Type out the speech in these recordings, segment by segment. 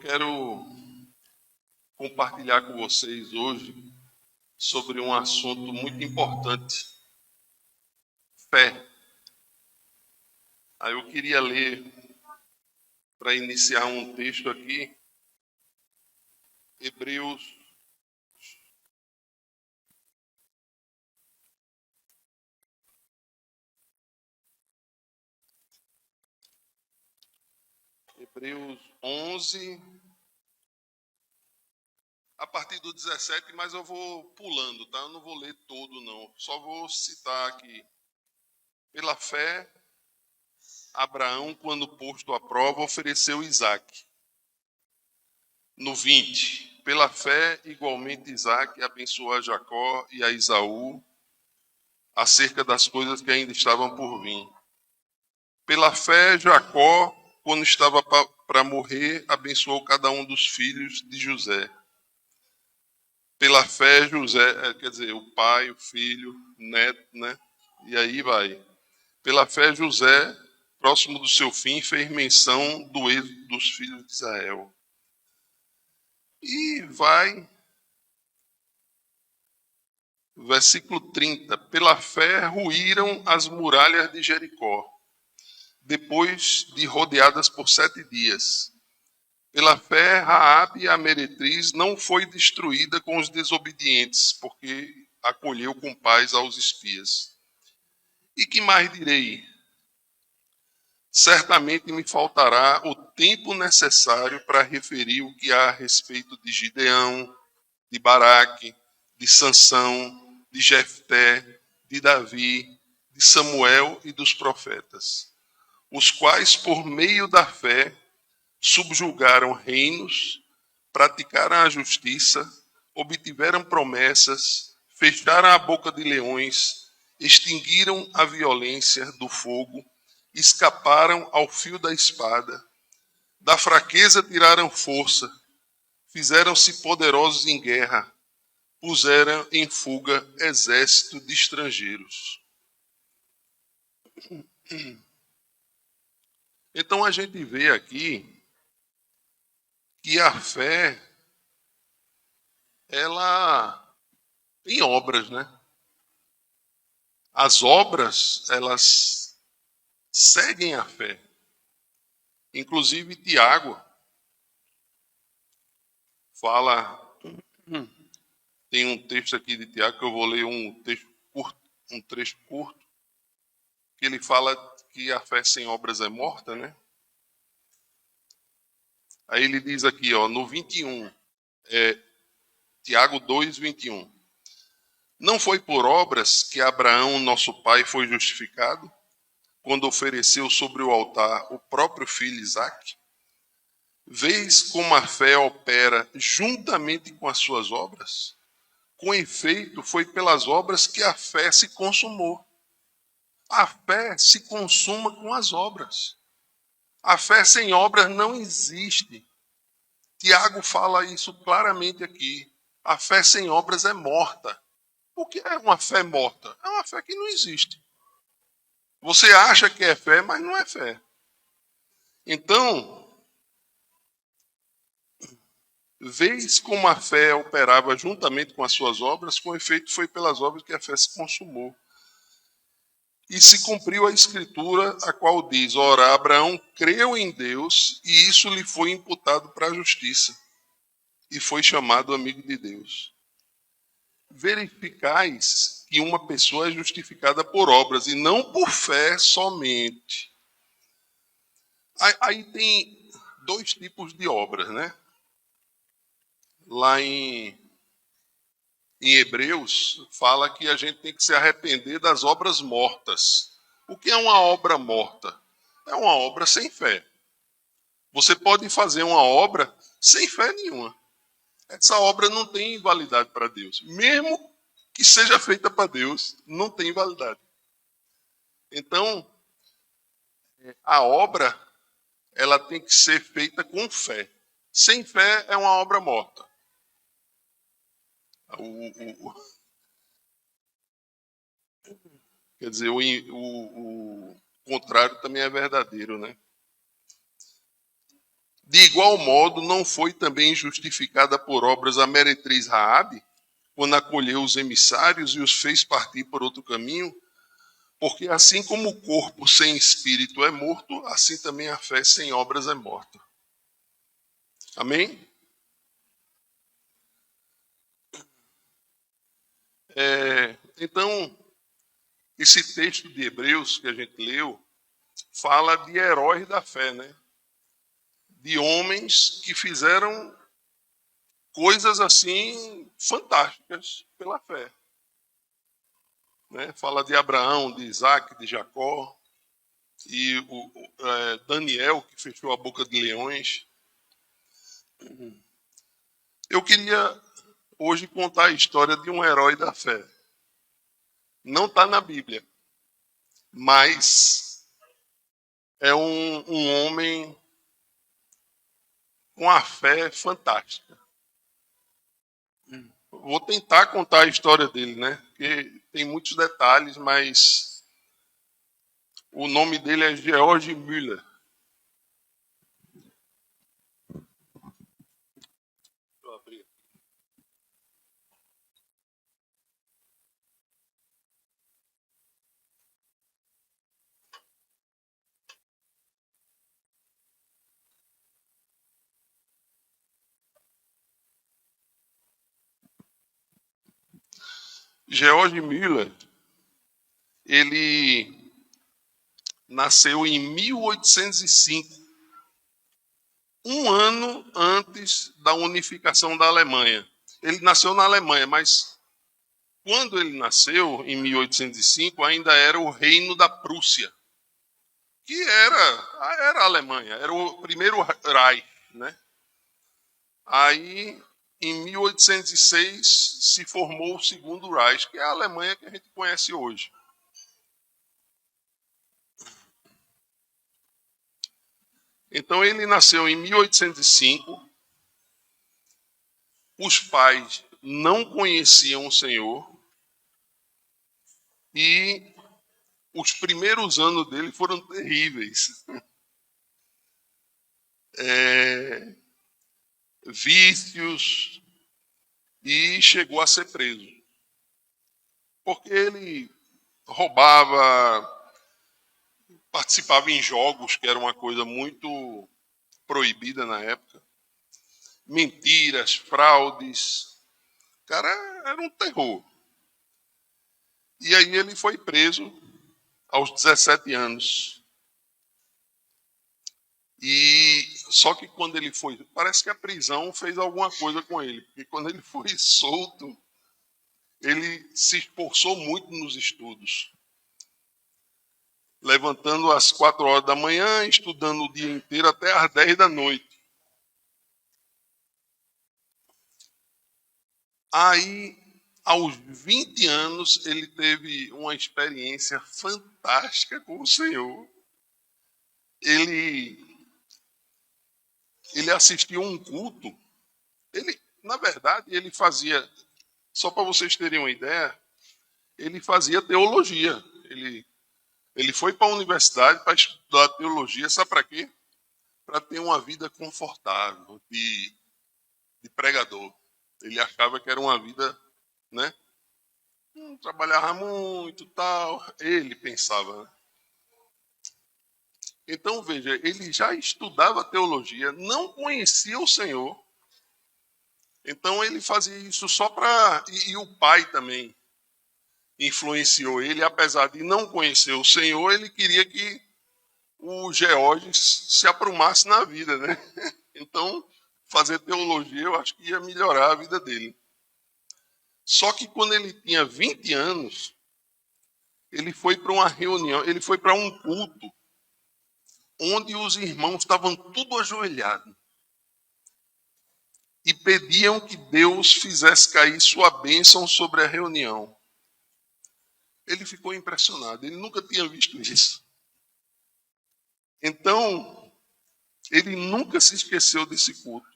quero compartilhar com vocês hoje sobre um assunto muito importante: fé. Aí eu queria ler, para iniciar um texto aqui, Hebreus. Hebreus 11, a partir do 17, mas eu vou pulando, tá? Eu não vou ler todo, não. Só vou citar aqui. Pela fé, Abraão, quando posto à prova, ofereceu Isaque. No 20, pela fé, igualmente Isaque abençoou a Jacó e a Esaú acerca das coisas que ainda estavam por vir. Pela fé, Jacó, quando estava para morrer, abençoou cada um dos filhos de José. Pela fé, José, quer dizer, o pai, o filho, o neto, né? E aí vai. Pela fé, José, próximo do seu fim, fez menção do êxodo dos filhos de Israel. E vai, versículo 30. Pela fé, ruíram as muralhas de Jericó, depois de rodeadas por 7 dias. Pela fé, Raabe, a meretriz, não foi destruída com os desobedientes, porque acolheu com paz aos espias. E que mais direi? Certamente me faltará o tempo necessário para referir o que há a respeito de Gideão, de Baraque, de Sansão, de Jefté, de Davi, de Samuel e dos profetas, os quais, por meio da fé, subjugaram reinos, praticaram a justiça, obtiveram promessas, fecharam a boca de leões, extinguiram a violência do fogo, escaparam ao fio da espada, da fraqueza tiraram força, fizeram-se poderosos em guerra, puseram em fuga exército de estrangeiros. Então a gente vê aqui que a fé, ela tem obras, né? As obras, elas seguem a fé. Inclusive Tiago fala, tem um texto aqui de Tiago que eu vou ler um trecho curto, que ele fala que a fé sem obras é morta, né? Aí ele diz aqui, ó, no 21, Tiago 2, 21. Não foi por obras que Abraão, nosso pai, foi justificado, quando ofereceu sobre o altar o próprio filho Isaque? Vês como a fé opera juntamente com as suas obras? Com efeito, foi pelas obras que a fé se consumou. A fé se consuma com as obras. A fé sem obras não existe. Tiago fala isso claramente aqui. A fé sem obras é morta. O que é uma fé morta? É uma fé que não existe. Você acha que é fé, mas não é fé. Então, vês como a fé operava juntamente com as suas obras, com efeito foi pelas obras que a fé se consumou. E se cumpriu a escritura, a qual diz, ora, Abraão creu em Deus, e isso lhe foi imputado para a justiça, e foi chamado amigo de Deus. Verificais que uma pessoa é justificada por obras, e não por fé somente. Aí tem 2 tipos de obras, né? Lá em Hebreus, fala que a gente tem que se arrepender das obras mortas. O que é uma obra morta? É uma obra sem fé. Você pode fazer uma obra sem fé nenhuma. Essa obra não tem validade para Deus. Mesmo que seja feita para Deus, não tem validade. Então, a obra, ela tem que ser feita com fé. Sem fé é uma obra morta. Quer dizer, o contrário também é verdadeiro, né? De igual modo, não foi também justificada por obras a meretriz Raabe, quando acolheu os emissários e os fez partir por outro caminho? Porque assim como o corpo sem espírito é morto, assim também a fé sem obras é morta. Amém? Então, esse texto de Hebreus que a gente leu fala de heróis da fé, né? De homens que fizeram coisas assim fantásticas pela fé. Né? Fala de Abraão, de Isaac, de Jacó, e Daniel, que fechou a boca de leões. Eu queria hoje contar a história de um herói da fé. Não está na Bíblia, mas é um homem com a fé fantástica. Vou tentar contar a história dele, né? Porque tem muitos detalhes, mas o nome dele é George Müller. Deixa eu abrir. George Müller, ele nasceu em 1805, um ano antes da unificação da Alemanha. Ele nasceu na Alemanha, mas quando ele nasceu, em 1805, ainda era o Reino da Prússia, que era a Alemanha, era o primeiro Reich, né? Aí, em 1806, se formou o segundo Reich, que é a Alemanha que a gente conhece hoje. Então, ele nasceu em 1805. Os pais não conheciam o Senhor e os primeiros anos dele foram terríveis. Vícios, e chegou a ser preso. Porque ele roubava, participava em jogos, que era uma coisa muito proibida na época. Mentiras, fraudes. O cara era um terror. E aí ele foi preso aos 17 anos. E só que quando ele foi, parece que a prisão fez alguma coisa com ele, porque quando ele foi solto, ele se esforçou muito nos estudos, levantando às 4 horas da manhã, estudando o dia inteiro até às 10 da noite. Aí, aos 20 anos, ele teve uma experiência fantástica com o Senhor. Ele assistiu a um culto. Na verdade, ele fazia, só para vocês terem uma ideia, ele fazia teologia. Ele foi para a universidade para estudar teologia, sabe para quê? Para ter uma vida confortável de pregador. Ele achava que era uma vida, né? Trabalhava muito, tal. Ele pensava, né? Então, veja, ele já estudava teologia, não conhecia o Senhor. Então, ele fazia isso só para... E o pai também influenciou ele, apesar de não conhecer o Senhor, ele queria que o Georges se aprumasse na vida, né? Então, fazer teologia eu acho que ia melhorar a vida dele. Só que quando ele tinha 20 anos, ele foi para uma reunião, ele foi para um culto, onde os irmãos estavam tudo ajoelhados e pediam que Deus fizesse cair sua bênção sobre a reunião. Ele ficou impressionado, ele nunca tinha visto isso. Então, ele nunca se esqueceu desse culto,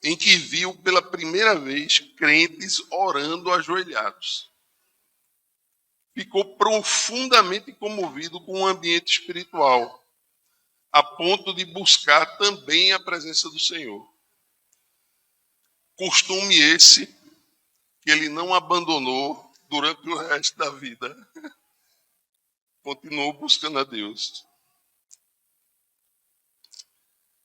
em que viu pela primeira vez crentes orando ajoelhados. Ficou profundamente comovido com o ambiente espiritual. a ponto de buscar também a presença do Senhor. Costume esse que ele não abandonou durante o resto da vida. Continuou buscando a Deus.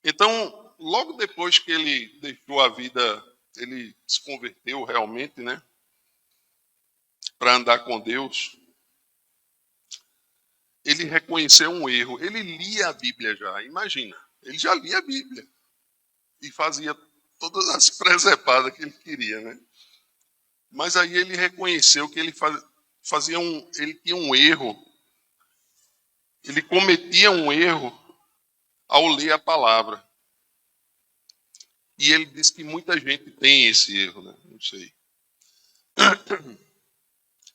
Então, logo depois que ele deixou a vida, ele se converteu realmente, né? Para andar com Deus, ele reconheceu um erro. Ele lia a Bíblia já, imagina. Ele já lia a Bíblia e fazia todas as presepadas que ele queria, né? Mas aí ele reconheceu que ele ele tinha um erro. Ele cometia um erro ao ler a palavra. E ele disse que muita gente tem esse erro, né? Não sei.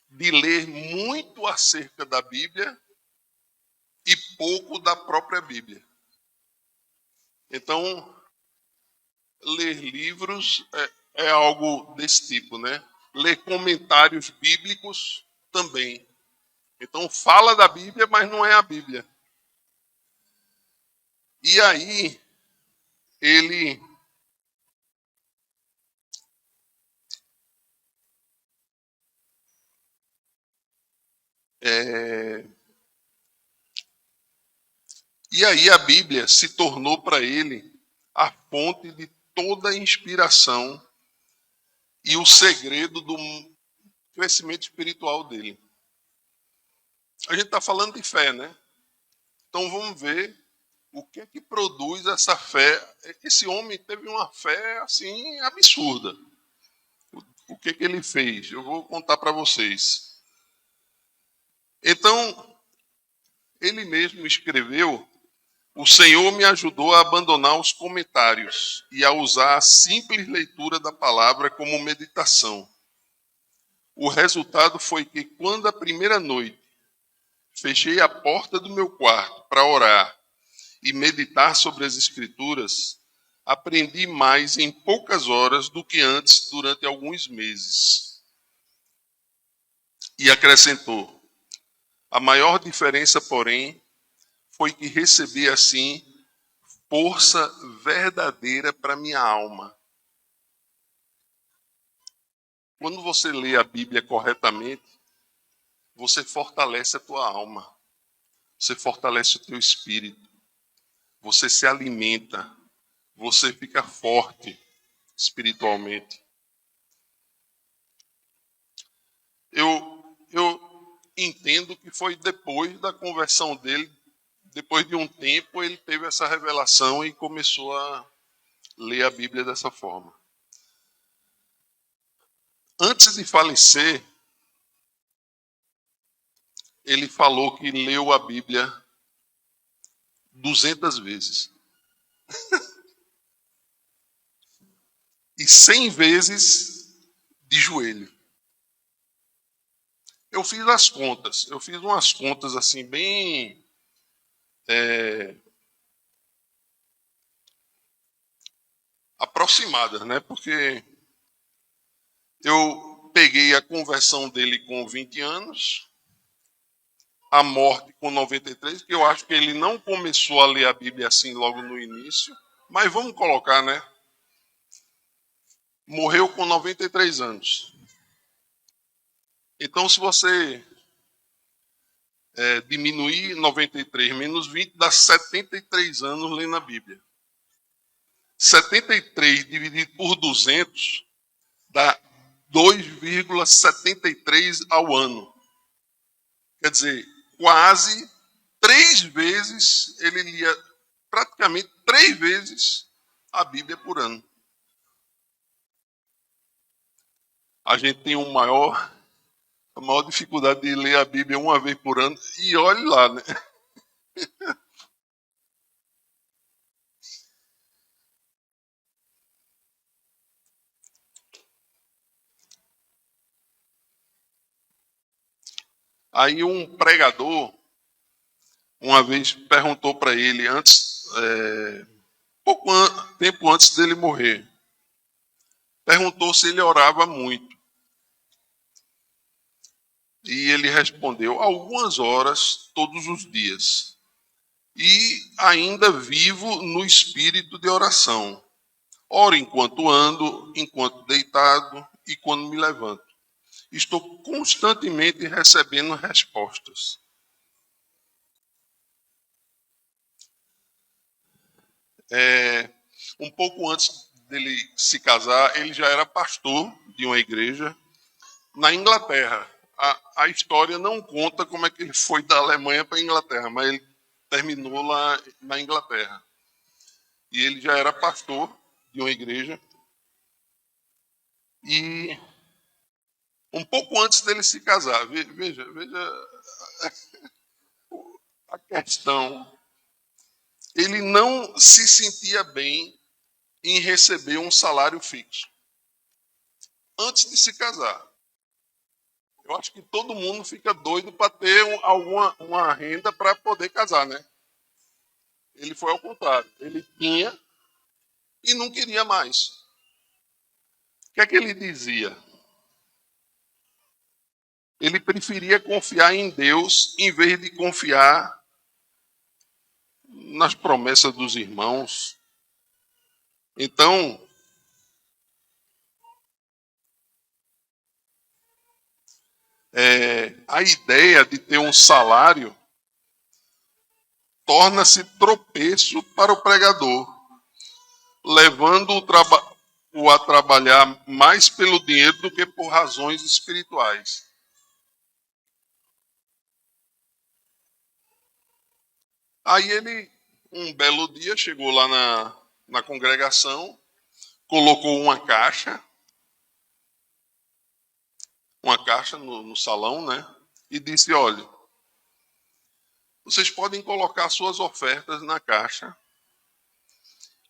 De ler muito acerca da Bíblia e pouco da própria Bíblia. Então, ler livros é algo desse tipo, né? Ler comentários bíblicos também. Então, fala da Bíblia, mas não é a Bíblia. E aí, ele E aí a Bíblia se tornou para ele a fonte de toda a inspiração e o segredo do crescimento espiritual dele. A gente está falando de fé, né? Então vamos ver o que é que produz essa fé. Esse homem teve uma fé assim absurda. O que é que ele fez? Eu vou contar para vocês. Então, ele mesmo escreveu: o Senhor me ajudou a abandonar os comentários e a usar a simples leitura da palavra como meditação. O resultado foi que, quando a primeira noite fechei a porta do meu quarto para orar e meditar sobre as Escrituras, aprendi mais em poucas horas do que antes durante alguns meses. E acrescentou: a maior diferença, porém, foi que recebi assim força verdadeira para minha alma. Quando você lê a Bíblia corretamente, você fortalece a tua alma. Você fortalece o teu espírito. Você se alimenta. Você fica forte espiritualmente. Eu entendo que foi depois da conversão dele, depois de um tempo, ele teve essa revelação e começou a ler a Bíblia dessa forma. Antes de falecer, ele falou que leu a Bíblia 200 vezes. E 100 vezes de joelho. Eu fiz as contas. Eu fiz umas contas assim bem aproximadas, né? Porque eu peguei a conversão dele com 20 anos, a morte com 93, que eu acho que ele não começou a ler a Bíblia assim logo no início, mas vamos colocar, né? Morreu com 93 anos. Então, se você diminuir 93 menos 20, dá 73 anos lendo a Bíblia. 73 dividido por 200 dá 2,73 ao ano. Quer dizer, quase 3 vezes, ele lia praticamente 3 vezes a Bíblia por ano. A gente tem a maior dificuldade de ler a Bíblia uma vez por ano, e olhe lá, né? Aí um pregador, uma vez perguntou para ele, pouco tempo antes dele morrer, perguntou se ele orava muito. E ele respondeu: algumas horas todos os dias. e ainda vivo no espírito de oração. Oro enquanto ando, enquanto deitado e quando me levanto. Estou constantemente recebendo respostas. Um pouco antes dele se casar, ele já era pastor de uma igreja na Inglaterra. A história não conta como é que ele foi da Alemanha para a Inglaterra, mas ele terminou lá na Inglaterra. E ele já era pastor de uma igreja. E um pouco antes dele se casar, veja a questão. Ele não se sentia bem em receber um salário fixo. Antes de se casar. Eu acho que todo mundo fica doido para ter uma renda para poder casar, né? Ele foi ao contrário. Ele tinha e não queria mais. O que é que ele dizia? Ele preferia confiar em Deus em vez de confiar nas promessas dos irmãos. Então, a ideia de ter um salário torna-se tropeço para o pregador, levando-o a trabalhar mais pelo dinheiro do que por razões espirituais. Aí ele, um belo dia, chegou lá na congregação, colocou uma caixa no salão, né? E disse, olha, vocês podem colocar suas ofertas na caixa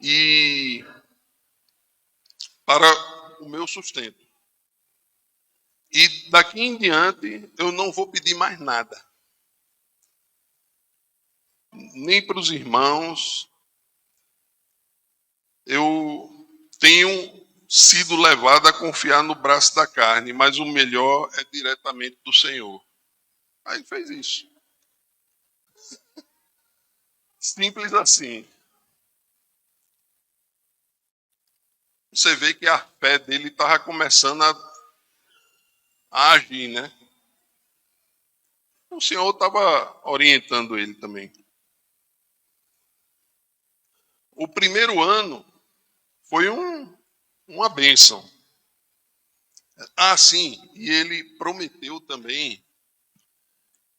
e para o meu sustento. E daqui em diante eu não vou pedir mais nada. Nem para os irmãos. Eu tenho sido levado a confiar no braço da carne, mas o melhor é diretamente do Senhor. Aí fez isso. Simples assim. Você vê que a fé dele estava começando a agir, né? O Senhor estava orientando ele também. O primeiro ano foi uma bênção. Ah, sim, e ele prometeu também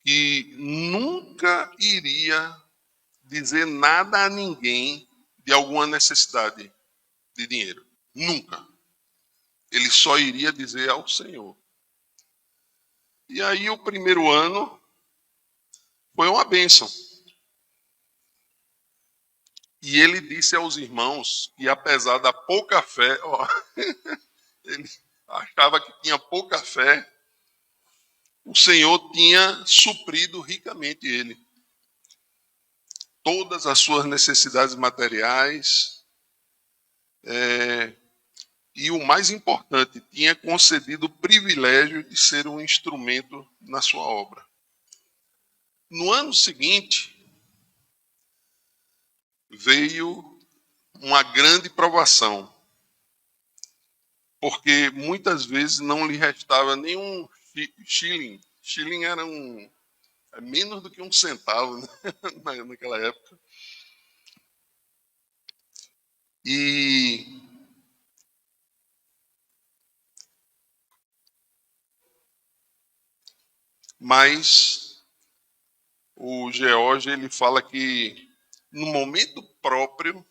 que nunca iria dizer nada a ninguém de alguma necessidade de dinheiro. Nunca. Ele só iria dizer ao Senhor. E aí o primeiro ano foi uma bênção. E ele disse aos irmãos que apesar da pouca fé, ele achava que tinha pouca fé, o Senhor tinha suprido ricamente ele. Todas as suas necessidades materiais, e o mais importante, tinha concedido o privilégio de ser um instrumento na sua obra. No ano seguinte, veio uma grande provação, porque muitas vezes não lhe restava nenhum shilling. Shilling era menos do que um centavo, né? Naquela época. Mas o George ele fala que no momento próprio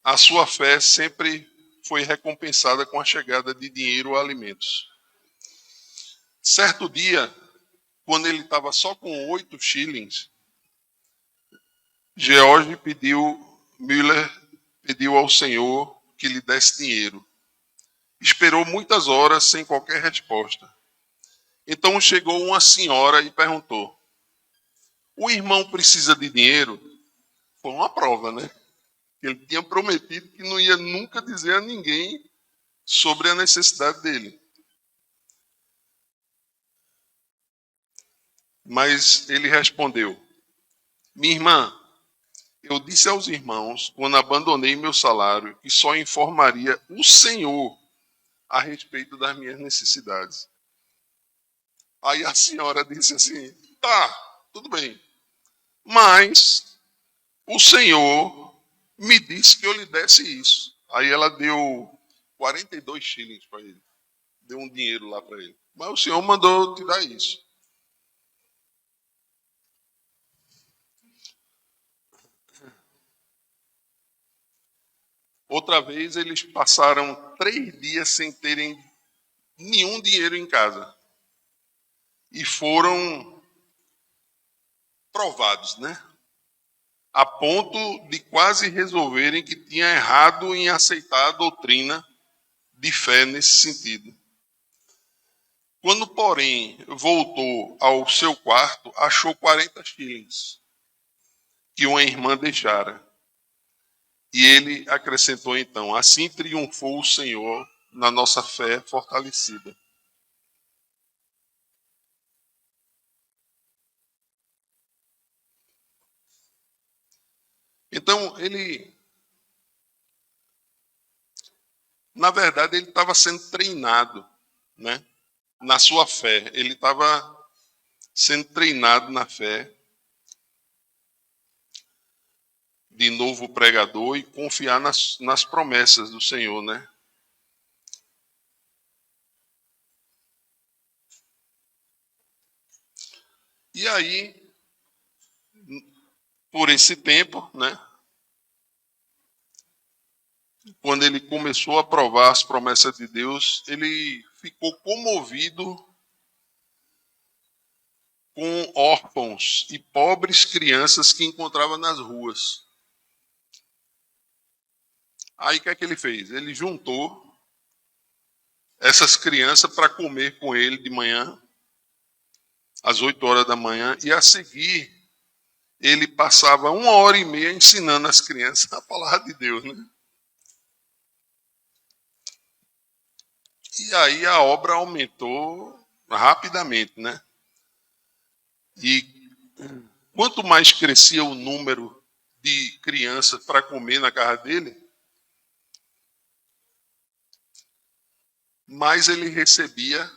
a sua fé sempre foi recompensada com a chegada de dinheiro ou alimentos. Certo dia, quando ele estava só com 8 shillings, Müller pediu ao Senhor que lhe desse dinheiro. Esperou muitas horas sem qualquer resposta. Então chegou uma senhora e perguntou: o irmão precisa de dinheiro? Foi uma prova, né? Ele tinha prometido que não ia nunca dizer a ninguém sobre a necessidade dele. Mas ele respondeu: Minha irmã, eu disse aos irmãos, quando abandonei meu salário, que só informaria o Senhor a respeito das minhas necessidades. Aí a senhora disse assim: tá, tudo bem, mas o Senhor me disse que eu lhe desse isso. Aí ela deu 42 shillings para ele, deu um dinheiro lá para ele. Mas o Senhor mandou te dar isso. Outra vez eles passaram 3 dias sem terem nenhum dinheiro em casa. E foram provados, né? A ponto de quase resolverem que tinha errado em aceitar a doutrina de fé nesse sentido. Quando, porém, voltou ao seu quarto, achou 40 shillings que uma irmã deixara. E ele acrescentou então: assim triunfou o Senhor na nossa fé fortalecida. Então, na verdade, ele estava sendo treinado, né? Na sua fé. Ele estava sendo treinado na fé de novo pregador e confiar nas promessas do Senhor, né? E aí, por esse tempo, né? Quando ele começou a provar as promessas de Deus, ele ficou comovido com órfãos e pobres crianças que encontrava nas ruas. Aí o que é que ele fez? Ele juntou essas crianças para comer com ele de manhã, às 8 horas da manhã, e a seguir ele passava 1 hora e meia ensinando as crianças a palavra de Deus, né? E aí a obra aumentou rapidamente, né? E quanto mais crescia o número de crianças para comer na casa dele, mais ele recebia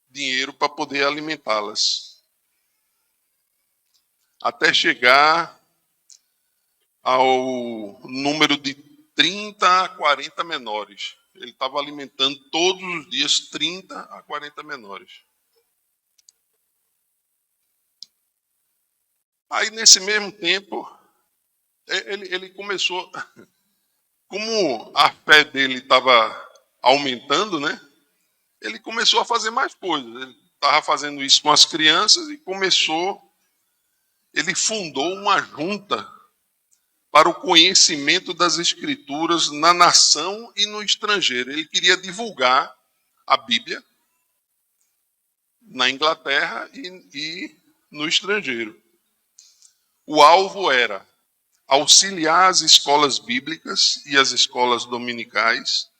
dinheiro para poder alimentá-las. Até chegar ao número de 30 a 40 menores. Ele estava alimentando todos os dias 30 a 40 menores. Aí, nesse mesmo tempo, ele começou, como a fé dele estava aumentando, né? Ele começou a fazer mais coisas. Ele estava fazendo isso com as crianças e ele fundou uma junta para o conhecimento das escrituras na nação e no estrangeiro. Ele queria divulgar a Bíblia na Inglaterra e no estrangeiro. O alvo era auxiliar as escolas bíblicas e as escolas dominicais,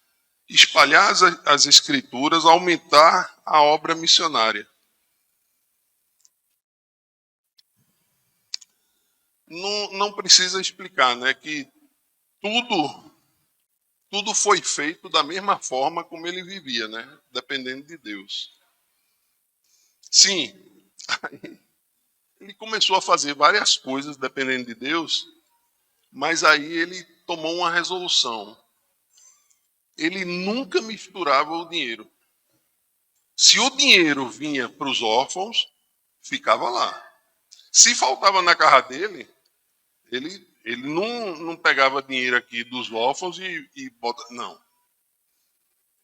espalhar as escrituras, aumentar a obra missionária. Não precisa explicar, né, que tudo foi feito da mesma forma como ele vivia, né, dependendo de Deus. Sim, ele começou a fazer várias coisas dependendo de Deus, mas aí ele tomou uma resolução. Ele nunca misturava o dinheiro. Se o dinheiro vinha para os órfãos, ficava lá. Se faltava na casa dele, ele não pegava dinheiro aqui dos órfãos e bota. Não.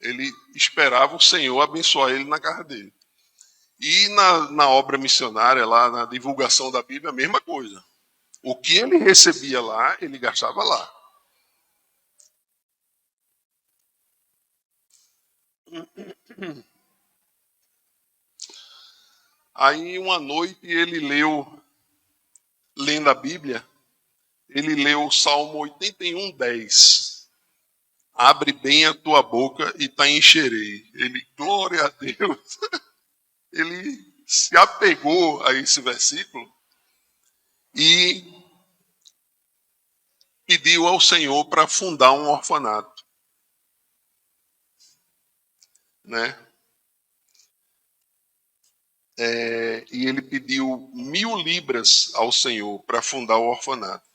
Ele esperava o Senhor abençoar ele na casa dele. E na obra missionária, lá na divulgação da Bíblia, a mesma coisa. O que ele recebia lá, ele gastava lá. Aí uma noite ele lendo a Bíblia, ele leu o Salmo 81:10. Abre bem a tua boca e te encherei. Ele, glória a Deus. Ele se apegou a esse versículo e pediu ao Senhor para fundar um orfanato, né? E ele pediu 1.000 libras ao Senhor para fundar o orfanato.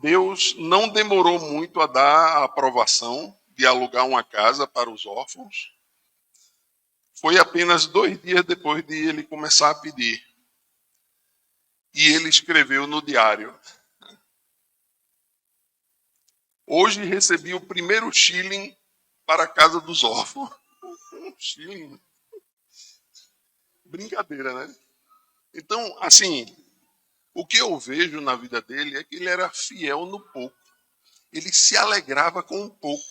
Deus não demorou muito a dar a aprovação de alugar uma casa para os órfãos. Foi apenas 2 dias depois de ele começar a pedir. E ele escreveu no diário: hoje recebi o primeiro shilling para a casa dos órfãos. Um shilling. Brincadeira, né? Então, assim, o que eu vejo na vida dele é que ele era fiel no pouco. Ele se alegrava com o pouco.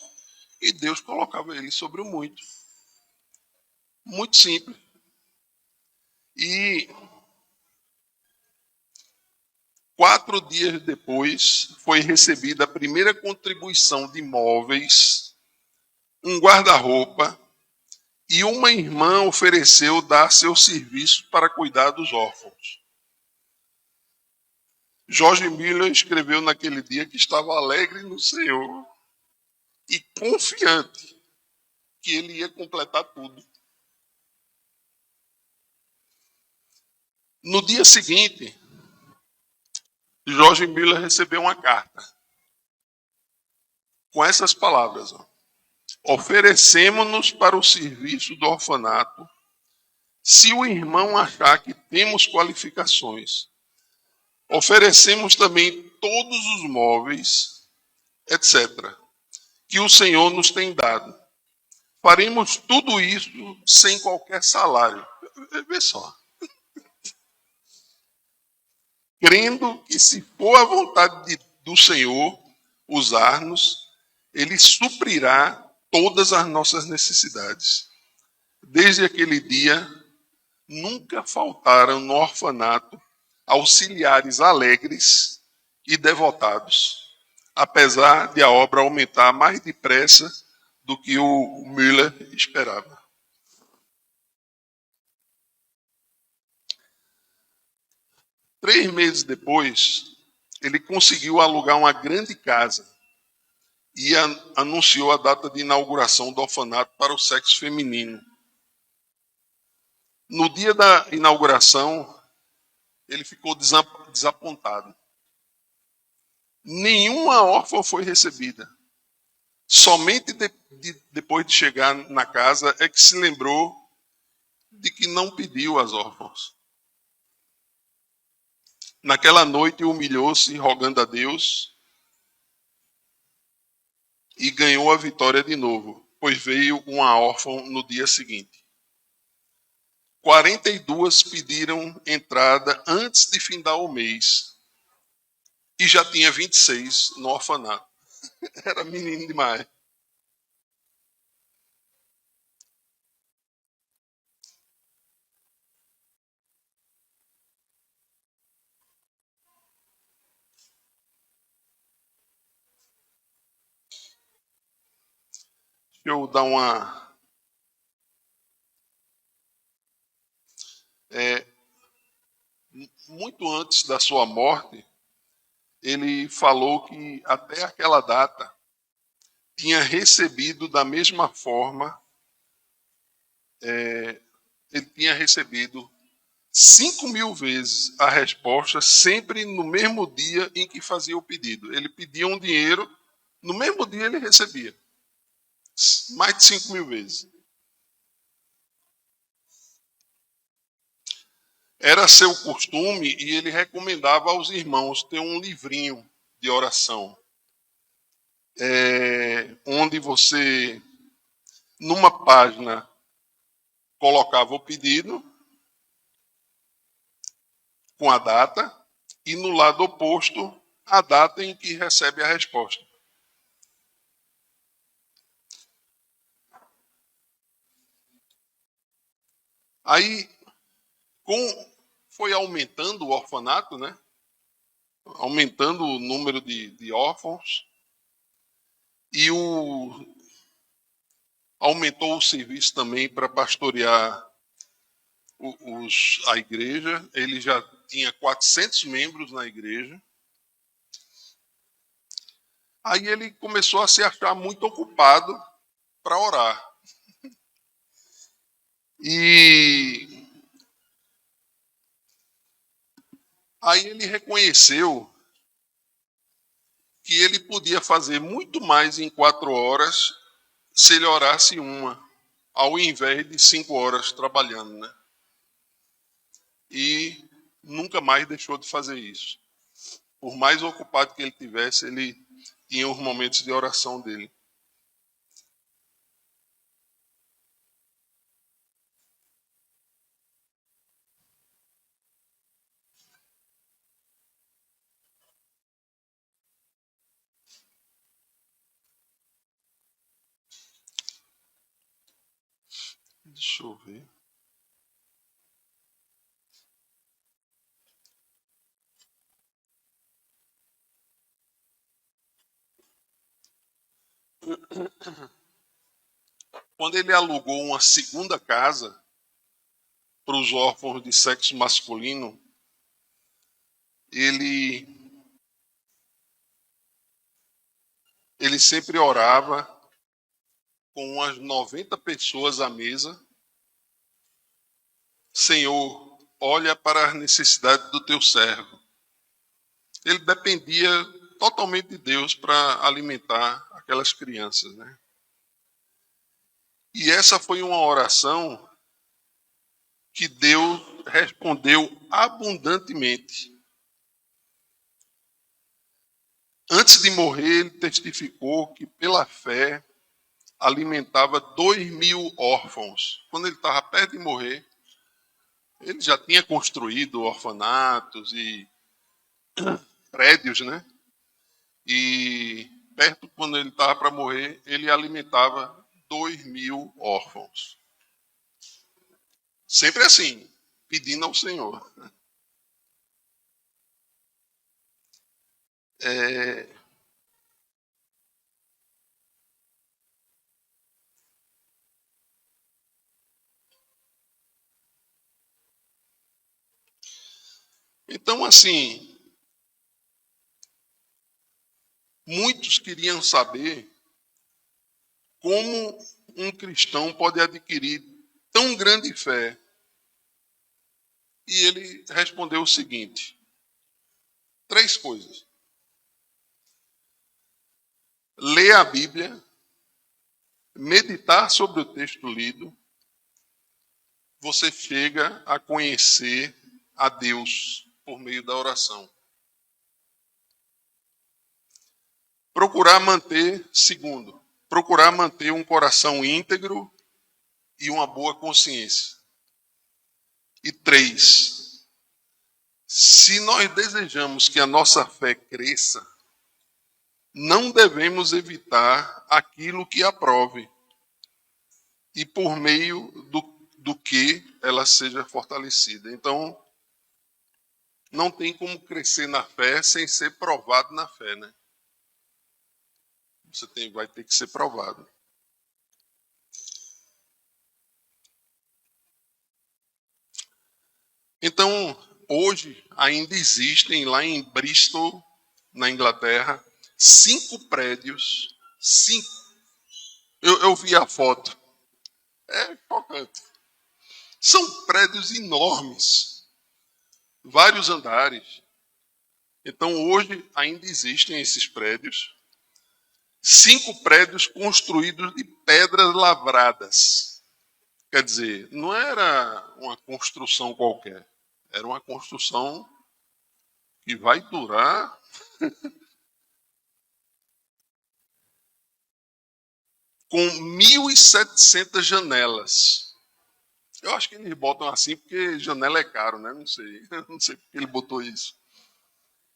E Deus colocava ele sobre o muito. Muito simples. E 4 dias depois foi recebida a primeira contribuição de móveis, um guarda-roupa, e uma irmã ofereceu dar seu serviço para cuidar dos órfãos. George Miller escreveu naquele dia que estava alegre no Senhor e confiante que ele ia completar tudo. No dia seguinte, George Miller recebeu uma carta com essas palavras: oferecemos-nos para o serviço do orfanato se o irmão achar que temos qualificações. Oferecemos também todos os móveis, etc., que o Senhor nos tem dado. Faremos tudo isso sem qualquer salário. Vê só. Crendo que, se for a vontade do Senhor usar-nos, Ele suprirá todas as nossas necessidades. Desde aquele dia, nunca faltaram no orfanato auxiliares alegres e devotados, apesar de a obra aumentar mais depressa do que o Müller esperava. Três meses depois, ele conseguiu alugar uma grande casa e anunciou a data de inauguração do orfanato para o sexo feminino. No dia da inauguração, ele ficou desapontado. Nenhuma órfã foi recebida. Somente depois de chegar na casa é que se lembrou de que não pediu às órfãs. Naquela noite humilhou-se, rogando a Deus, e ganhou a vitória de novo, pois veio uma órfã no dia seguinte. 42 pediram entrada antes de findar o mês, e já tinha 26 no orfanato. Era menino demais. Deixa eu dar uma... muito antes da sua morte, ele falou que até aquela data tinha recebido da mesma forma, ele tinha recebido 5.000 vezes a resposta, sempre no mesmo dia em que fazia o pedido. Ele pedia um dinheiro, no mesmo dia ele recebia. Mais de 5.000 vezes. Era seu costume e ele recomendava aos irmãos ter um livrinho de oração, onde você, numa página, colocava o pedido com a data e no lado oposto a data em que recebe a resposta. Aí foi aumentando o orfanato, né? Aumentando o número de órfãos, e aumentou o serviço também para pastorear a igreja, ele já tinha 400 membros na igreja. Aí ele começou a se achar muito ocupado para orar. E aí ele reconheceu que ele podia fazer muito mais em 4 horas se ele orasse uma, ao invés de 5 horas trabalhando, né? E nunca mais deixou de fazer isso. Por mais ocupado que ele tivesse, ele tinha os momentos de oração dele. Deixa eu ver. Quando ele alugou uma segunda casa para os órfãos de sexo masculino, ele sempre orava com umas 90 pessoas à mesa. Senhor, olha para as necessidades do teu servo. Ele dependia totalmente de Deus para alimentar aquelas crianças, né? E essa foi uma oração que Deus respondeu abundantemente. Antes de morrer, ele testificou que pela fé alimentava 2.000 órfãos. Quando ele estava perto de morrer, ele já tinha construído orfanatos e prédios, né? E perto, quando ele estava para morrer, ele alimentava 2.000 órfãos. Sempre assim, pedindo ao Senhor. Então, assim, muitos queriam saber como um cristão pode adquirir tão grande fé. E ele respondeu o seguinte: 3 coisas. Ler a Bíblia, meditar sobre o texto lido, você chega a conhecer a Deus por meio da oração. Segundo, procurar manter um coração íntegro e uma boa consciência. E 3, se nós desejamos que a nossa fé cresça, não devemos evitar aquilo que aprove e por meio do que ela seja fortalecida. Então, não tem como crescer na fé sem ser provado na fé, né? Vai ter que ser provado. Então, hoje ainda existem lá em Bristol, na Inglaterra, 5 prédios. 5. Eu vi a foto. É chocante. São prédios enormes, vários andares. Então, hoje ainda existem esses prédios. 5 prédios construídos de pedras lavradas. Quer dizer, não era uma construção qualquer. Era uma construção que vai durar com 1.700 janelas. Eu acho que eles botam assim porque janela é caro, né? Não sei. Não sei porque ele botou isso.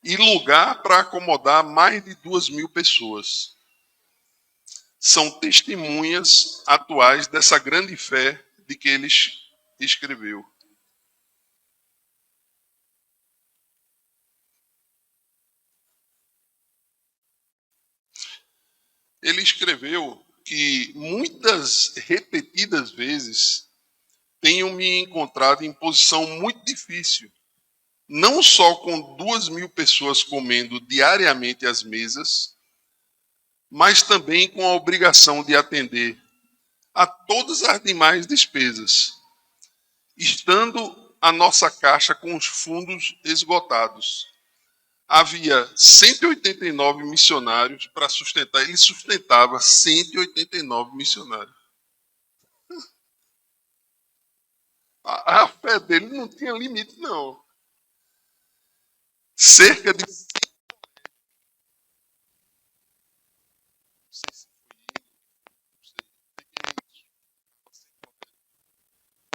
E lugar para acomodar mais de 2.000 pessoas. São testemunhas atuais dessa grande fé de que ele escreveu. Ele escreveu que muitas repetidas vezes tenho me encontrado em posição muito difícil, não só com 2.000 pessoas comendo diariamente às mesas, mas também com a obrigação de atender a todas as demais despesas, estando a nossa caixa com os fundos esgotados. Havia 189 missionários para sustentar, ele sustentava 189 missionários. A fé dele não tinha limite, não. Cerca de. Não sei se foi ele, não sei. Peguei isso.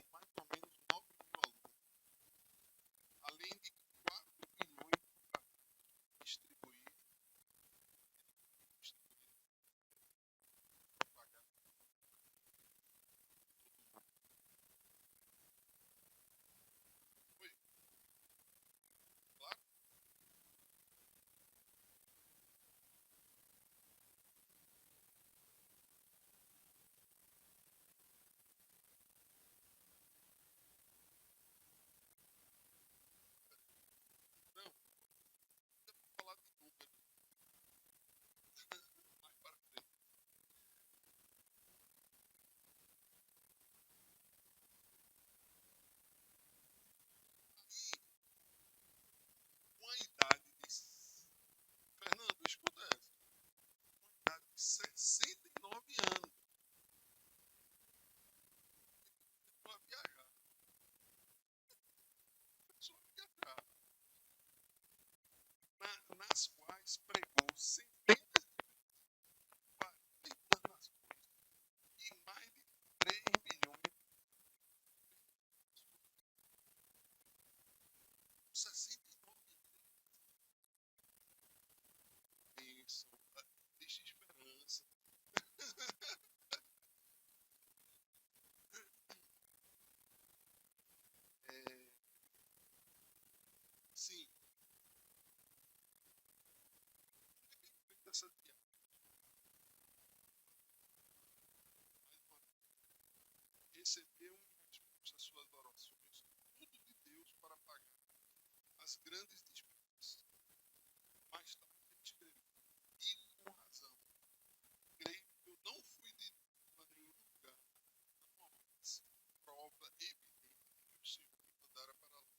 Mais ou menos 9.000 alunos. Além de 4 milhões para distribuir. Pagar. Foi, claro. Não, não vou falar de número. Mais para frente. Com a idade de. Fernando, escuta essa. Com a idade de 69 anos. Começou a viajar. Começou a viajar. Nas quais pregou centenas de 40 nações e mais de 3 milhões de 69 bênçãos, existe esperança. É, sim, essa diária, mais uma vez, recebeu em resposta às suas orações tudo de Deus para pagar as grandes despesas. Mais tarde ele escreveu, digo com razão, creio que eu não fui de a nenhum lugar, não há mais prova evidente de que o Senhor me mandara para lá.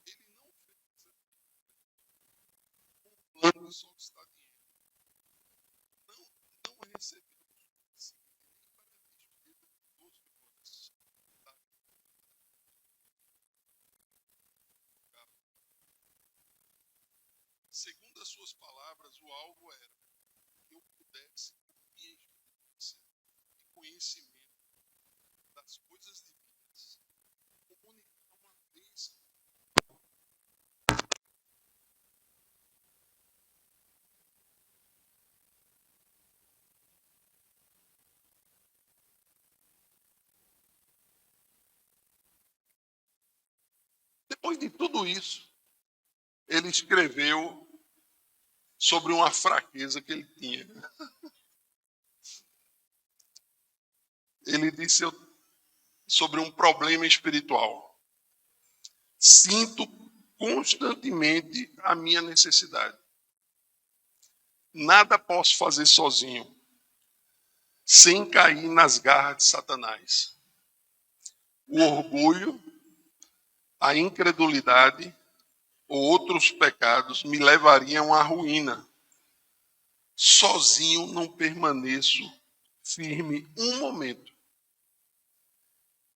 Ele não fez um plano de solicitar dinheiro. Não recebeu o suficiente nem para a despesa de 12 horas. Tá? Segundo as suas palavras, o alvo era que eu pudesse, por minha experiência e conhecimento das coisas divinas, comunicar uma bênção. Depois de tudo isso, ele escreveu sobre uma fraqueza que ele tinha. Ele disse sobre um problema espiritual. Sinto constantemente a minha necessidade. Nada posso fazer sozinho, sem cair nas garras de Satanás. O orgulho, a incredulidade ou outros pecados me levariam à ruína. Sozinho não permaneço firme um momento.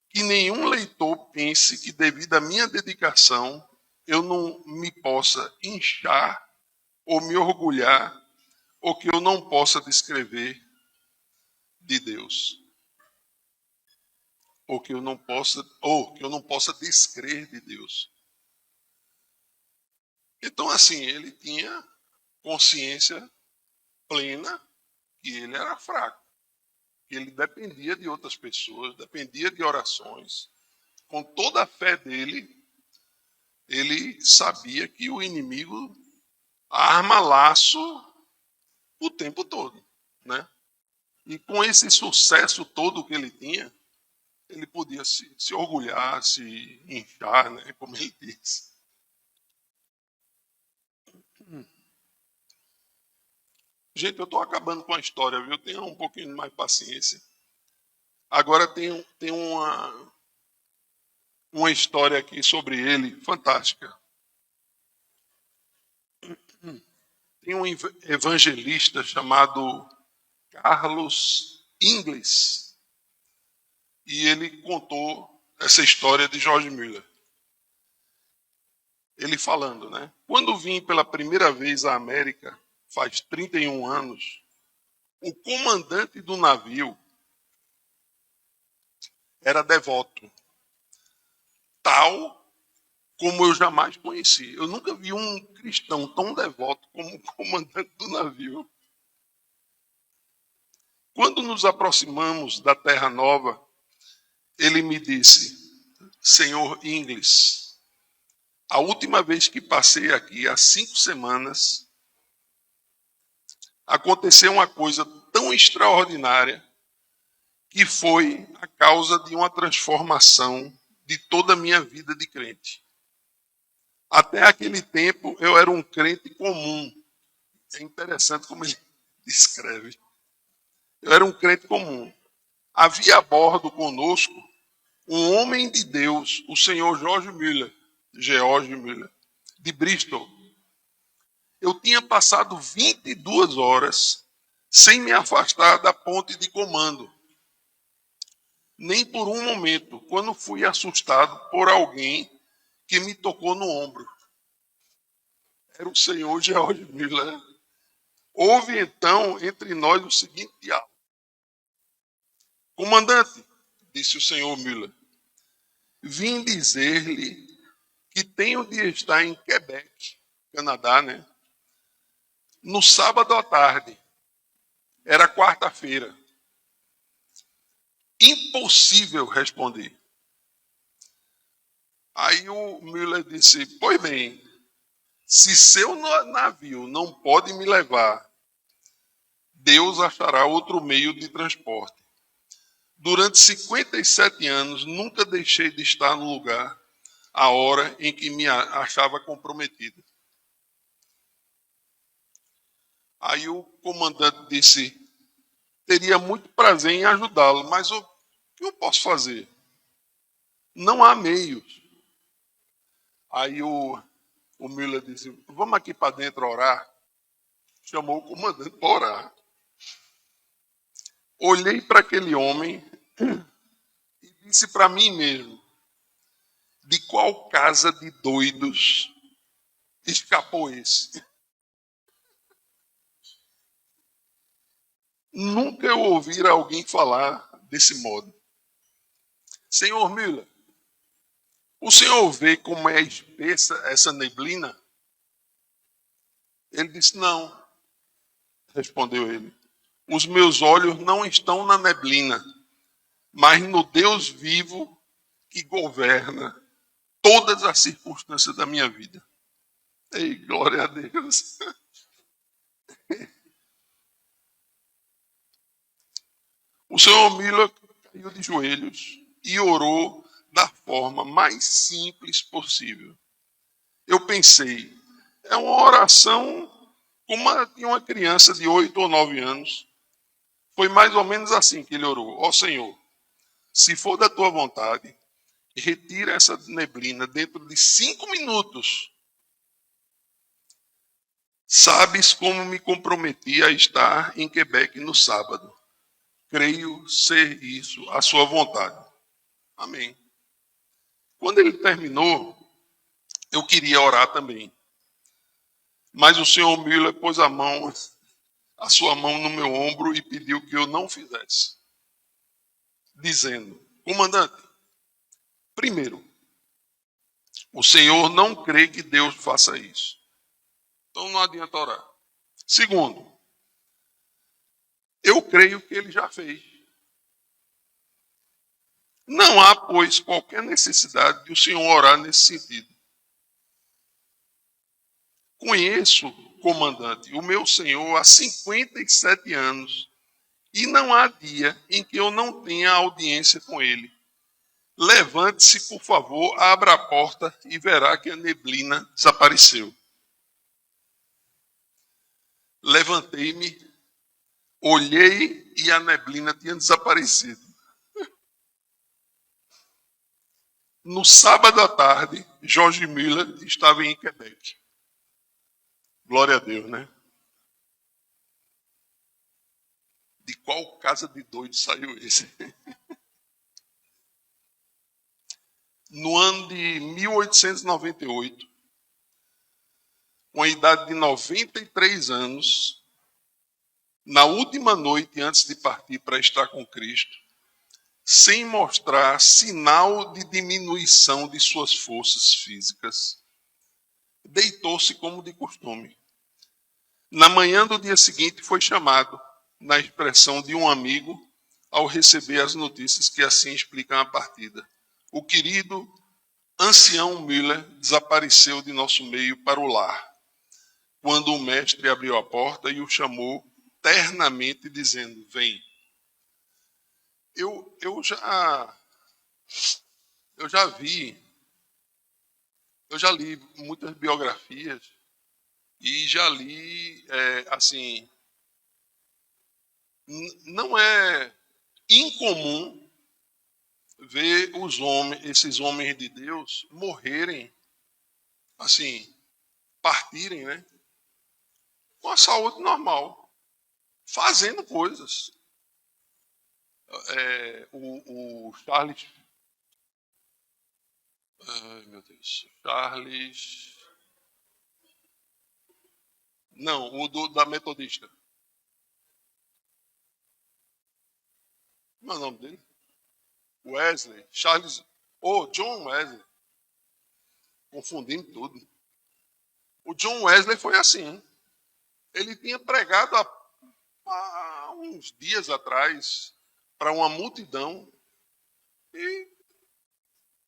Que nenhum leitor pense que, devido à minha dedicação, eu não me possa inchar ou me orgulhar, ou que eu não possa descrever de Deus, ou que eu não possa descrer de Deus. Então, assim, ele tinha consciência plena que ele era fraco, que ele dependia de outras pessoas, dependia de orações. Com toda a fé dele, ele sabia que o inimigo arma laço o tempo todo, né? E com esse sucesso todo que ele tinha, ele podia se orgulhar, se inchar, né, como ele disse. Gente, eu estou acabando com a história, viu? Tenha um pouquinho mais paciência. Agora tem uma história aqui sobre ele, fantástica. Tem um evangelista chamado Carlos Ingles, e ele contou essa história de George Mueller. Ele falando, né? Quando vim pela primeira vez à América, faz 31 anos, o comandante do navio era devoto, tal como eu jamais conheci. Eu nunca vi um cristão tão devoto como o comandante do navio. Quando nos aproximamos da Terra Nova, ele me disse, Senhor Ingles, a última vez que passei aqui, há 5 semanas, aconteceu uma coisa tão extraordinária que foi a causa de uma transformação de toda a minha vida de crente. Até aquele tempo, eu era um crente comum. É interessante como ele descreve. Eu era um crente comum. Havia a bordo conosco um homem de Deus, o senhor George Mueller, de Bristol. Eu tinha passado 22 horas sem me afastar da ponte de comando. Nem por um momento, quando fui assustado por alguém que me tocou no ombro. Era o senhor George Mueller. Houve então entre nós o seguinte diálogo. Comandante, disse o senhor Mueller, vim dizer-lhe que tenho de estar em Quebec, Canadá, né? No sábado à tarde. Era quarta-feira. Impossível, respondi. Aí o Mueller disse, pois bem, se seu navio não pode me levar, Deus achará outro meio de transporte. Durante 57 anos, nunca deixei de estar no lugar, a hora em que me achava comprometido. Aí o comandante disse, teria muito prazer em ajudá-lo, mas o que eu posso fazer? Não há meios. Aí o Mueller disse, vamos aqui para dentro orar. Chamou o comandante para orar. Olhei para aquele homem e disse para mim mesmo, de qual casa de doidos escapou esse? Nunca eu ouvi alguém falar desse modo. Senhor Mueller, o senhor vê como é espessa essa neblina? Ele disse, não, respondeu ele. Os meus olhos não estão na neblina, mas no Deus vivo que governa todas as circunstâncias da minha vida. Ei, glória a Deus. O senhor Mueller caiu de joelhos e orou da forma mais simples possível. Eu pensei, é uma oração como a de uma criança de 8 ou 9 anos. Foi mais ou menos assim que ele orou. Ó Senhor, se for da tua vontade, retira essa neblina dentro de 5 minutos. Sabes como me comprometi a estar em Quebec no sábado. Creio ser isso a sua vontade. Amém. Quando ele terminou, eu queria orar também. Mas o senhor Mueller pôs a sua mão no meu ombro e pediu que eu não fizesse. Dizendo, comandante, primeiro, o senhor não crê que Deus faça isso. Então não adianta orar. Segundo, eu creio que ele já fez. Não há, pois, qualquer necessidade de o senhor orar nesse sentido. Conheço, comandante, o meu senhor há 57 anos e não há dia em que eu não tenha audiência com ele. Levante-se, por favor, abra a porta e verá que a neblina desapareceu. Levantei-me, olhei e a neblina tinha desaparecido. No sábado à tarde, George Miller estava em Quebec. Glória a Deus, né? De qual casa de doido saiu esse? No ano de 1898, com a idade de 93 anos, na última noite antes de partir para estar com Cristo, sem mostrar sinal de diminuição de suas forças físicas, deitou-se como de costume. Na manhã do dia seguinte foi chamado, na expressão de um amigo, ao receber as notícias que assim explicam a partida. O querido ancião Miller desapareceu de nosso meio para o lar, quando o mestre abriu a porta e o chamou ternamente, dizendo: vem. Eu já li muitas biografias e já li, assim, não é incomum ver esses homens de Deus morrerem, assim, partirem, né, com a saúde normal, fazendo coisas. O Charles, ai meu Deus, Charles, não, da Metodista. Como é o nome dele? Wesley, Charles, John Wesley. Confundindo tudo. O John Wesley foi assim. Ele tinha pregado há uns dias atrás para uma multidão e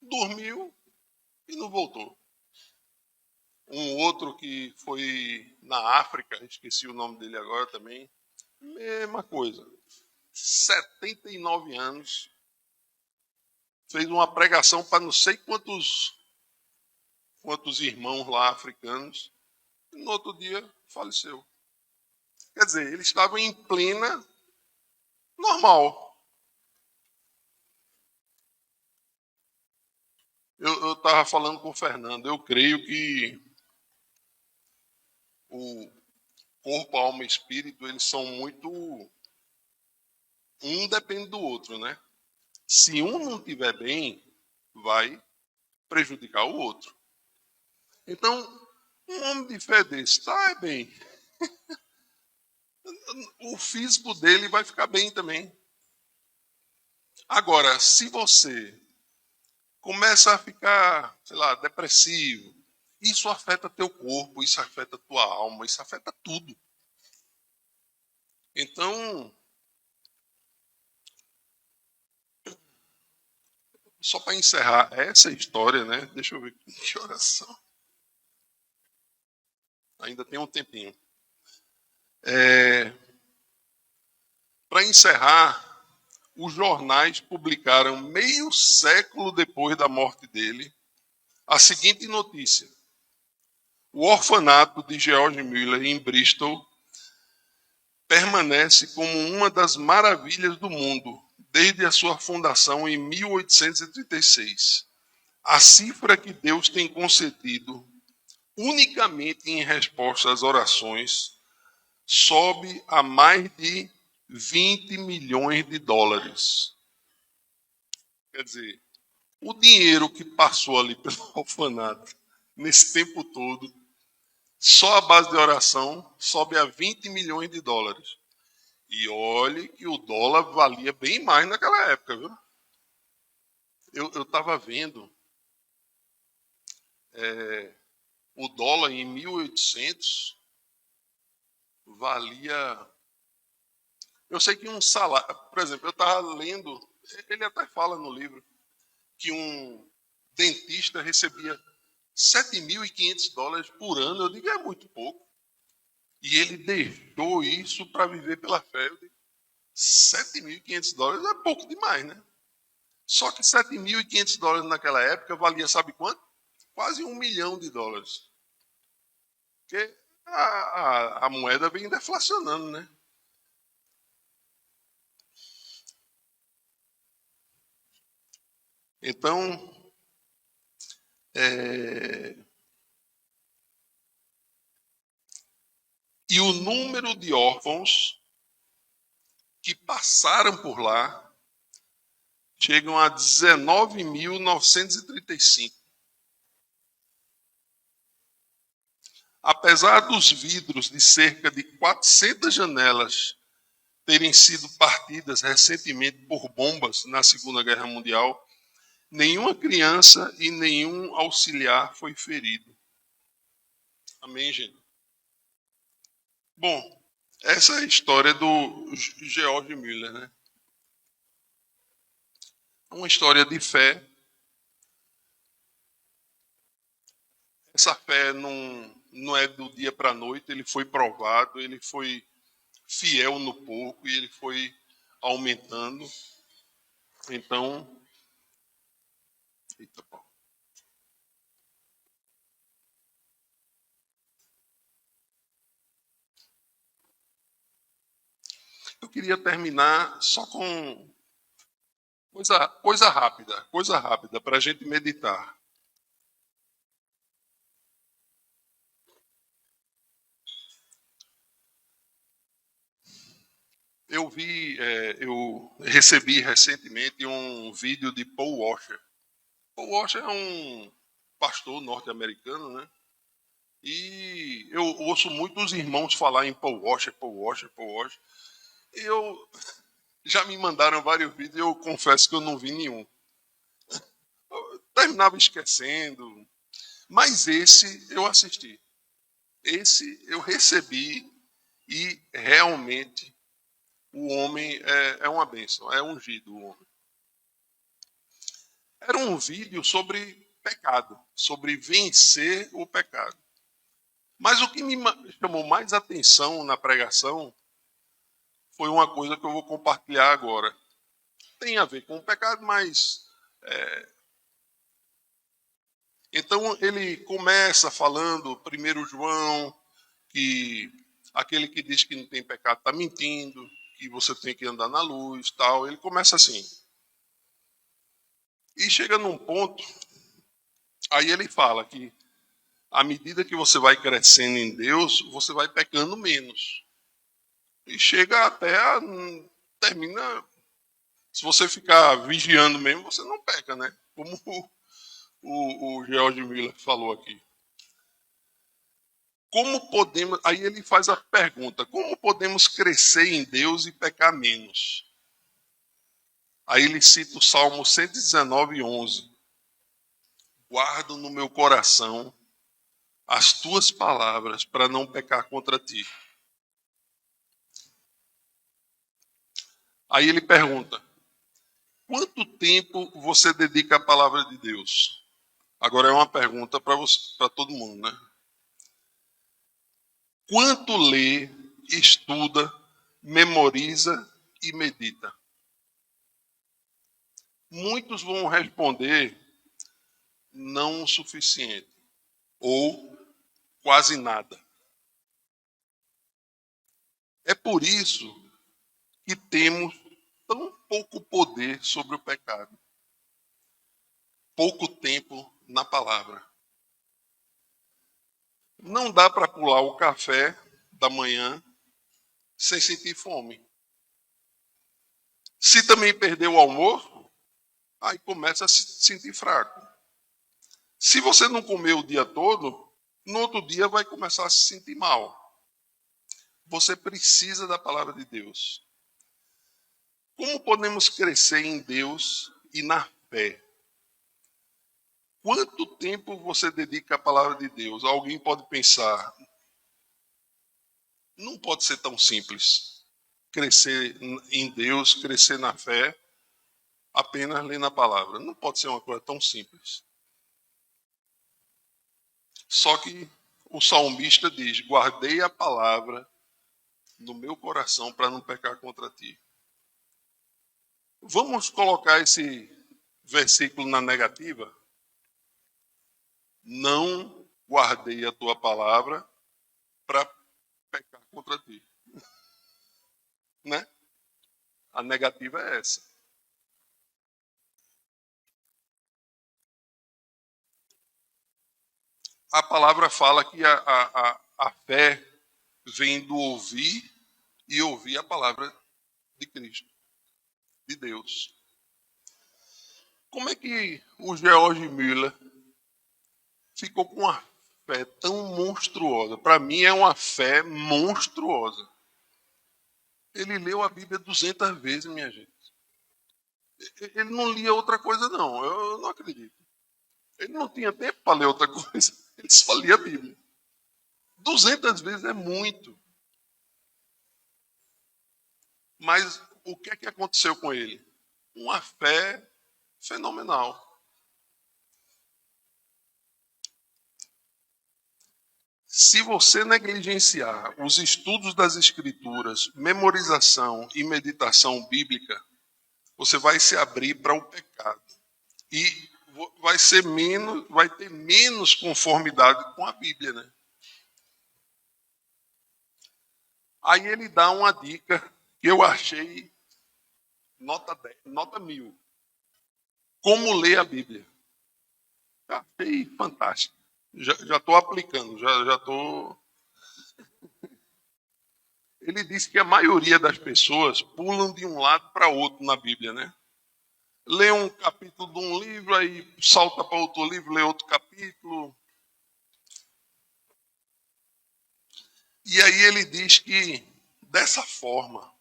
dormiu e não voltou. Um outro que foi na África, esqueci o nome dele agora também, mesma coisa. 79 anos, fez uma pregação para não sei quantos irmãos lá africanos, e no outro dia faleceu. Quer dizer, eles estavam em plena normal. Eu estava falando com o Fernando, eu creio que o corpo, a alma e espírito, eles são muito... Um depende do outro, né? Se um não estiver bem, vai prejudicar o outro. Então, um homem de fé desse está bem. O físico dele vai ficar bem também. Agora, se você começa a ficar, sei lá, depressivo, isso afeta teu corpo, isso afeta tua alma, isso afeta tudo. Então, só para encerrar essa história, né? Deixa eu ver que oração. Ainda tem um tempinho. Para encerrar, os jornais publicaram meio século depois da morte dele a seguinte notícia: o orfanato de George Miller em Bristol permanece como uma das maravilhas do mundo desde a sua fundação em 1836. A cifra que Deus tem concedido unicamente em resposta às orações sobe a mais de 20 milhões de dólares. Quer dizer, o dinheiro que passou ali pelo orfanato nesse tempo todo, só a base de oração sobe a 20 milhões de dólares. E olhe que o dólar valia bem mais naquela época, viu? Eu estava vendo o dólar em 1800 valia... Eu sei que um salário... Por exemplo, eu estava lendo, ele até fala no livro, que um dentista recebia 7.500 dólares por ano. Eu digo, é muito pouco. E ele deixou isso para viver pela fé. Eu digo, 7.500 dólares é pouco demais, né? Só que $7.500 naquela época valia, sabe quanto? Quase $1 milhão. Porque a moeda vem deflacionando, né? Então, e o número de órfãos que passaram por lá chegam a 19.935. Apesar dos vidros de cerca de 400 janelas terem sido partidas recentemente por bombas na Segunda Guerra Mundial, nenhuma criança e nenhum auxiliar foi ferido. Amém, gente? Bom, essa é a história do George Miller, né? Uma história de fé. Essa fé não é do dia para a noite, ele foi provado, ele foi fiel no pouco e ele foi aumentando. Então, eita, pau. Eu queria terminar só com coisa rápida para a gente meditar. Eu recebi recentemente um vídeo de Paul Washer. Paul Washer é um pastor norte-americano, né? E eu ouço muitos irmãos falar em Paul Washer. Eu já me mandaram vários vídeos e eu confesso que eu não vi nenhum. Eu terminava esquecendo. Mas esse eu assisti. Esse eu recebi e realmente o homem é uma bênção, é ungido o homem. Era um vídeo sobre pecado, sobre vencer o pecado. Mas o que me chamou mais atenção na pregação foi uma coisa que eu vou compartilhar agora. Tem a ver com o pecado, mas... Então ele começa falando, 1 João, que aquele que diz que não tem pecado está mentindo, que você tem que andar na luz, tal. Ele começa assim. E chega num ponto, aí ele fala que à medida que você vai crescendo em Deus, você vai pecando menos. E chega até termina. Se você ficar vigiando mesmo, você não peca, né? Como o George Miller falou aqui. Como podemos. Aí ele faz a pergunta: como podemos crescer em Deus e pecar menos? Aí ele cita o Salmo 119, 11. Guardo no meu coração as tuas palavras para não pecar contra ti. Aí ele pergunta: quanto tempo você dedica à palavra de Deus? Agora é uma pergunta para todo mundo, né? Quanto lê, estuda, memoriza e medita? Muitos vão responder não o suficiente ou quase nada. É por isso que temos tão pouco poder sobre o pecado. Pouco tempo na palavra. Não dá para pular o café da manhã sem sentir fome. Se também perder o almoço, aí começa a se sentir fraco. Se você não comer o dia todo, no outro dia vai começar a se sentir mal. Você precisa da palavra de Deus. Como podemos crescer em Deus e na fé? Quanto tempo você dedica à palavra de Deus? Alguém pode pensar, não pode ser tão simples. Crescer em Deus, crescer na fé, apenas lendo a palavra. Não pode ser uma coisa tão simples. Só que o salmista diz: guardei a palavra no meu coração para não pecar contra ti. Vamos colocar versículo na negativa. Não guardei a tua palavra para pecar contra ti. Né? A negativa é essa. A palavra fala que a fé vem do ouvir e ouvir a palavra de Cristo, de Deus. Como é que o George Miller ficou com uma fé tão monstruosa? Para mim é uma fé monstruosa. Ele leu a Bíblia 200 vezes, minha gente. Ele não lia outra coisa, não. Eu não acredito. Ele não tinha tempo para ler outra coisa. Ele só lia a Bíblia. 200 vezes é muito. Mas o que é que aconteceu com ele? Uma fé fenomenal. Se você negligenciar os estudos das Escrituras, memorização e meditação bíblica, você vai se abrir para o pecado. E vai ter menos conformidade com a Bíblia, né? Aí ele dá uma dica que eu achei nota 10, nota 1000. Como ler a Bíblia. Achei fantástico. Já estou aplicando, já estou... Ele disse que a maioria das pessoas pulam de um lado para outro na Bíblia, né? Lê um capítulo de um livro, aí salta para outro livro, lê outro capítulo. E aí ele diz que, dessa forma,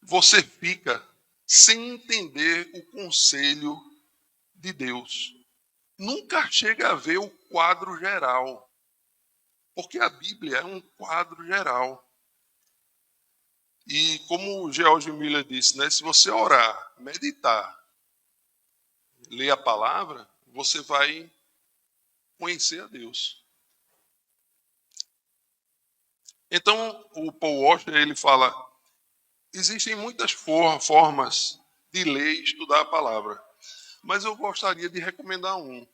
você fica sem entender o conselho de Deus. Nunca chega a ver o quadro geral. Porque a Bíblia é um quadro geral. E como o George Miller disse, né, se você orar, meditar, ler a palavra, você vai conhecer a Deus. Então, o Paul Washer, ele fala, existem muitas formas de ler e estudar a palavra, mas eu gostaria de recomendar um.